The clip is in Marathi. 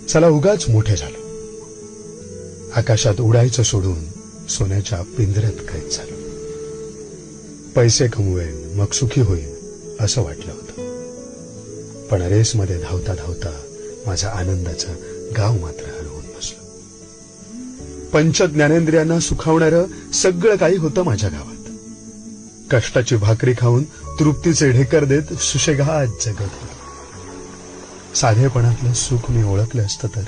चला उगाच मोठे झालो. आकाशात उडायचं सोडून सोन्याच्या पिंजऱ्यात कैद झालो. पैसे कमवेन मग सुखी होईन असं वाटलं होतं. पण रेसमध्ये धावता धावता माझं आनंदाचं गाव मात्र हरवून बसलं. पंच ज्ञानेंद्रियांना सुखावणारं सगळं काही होतं माझ्या गावात. कष्टाची भाकरी खाऊन तृप्तीचे ढेकर देत सुशेगात जगत होतो. साधेपणातलं सुख मी ओळखलं असतं तर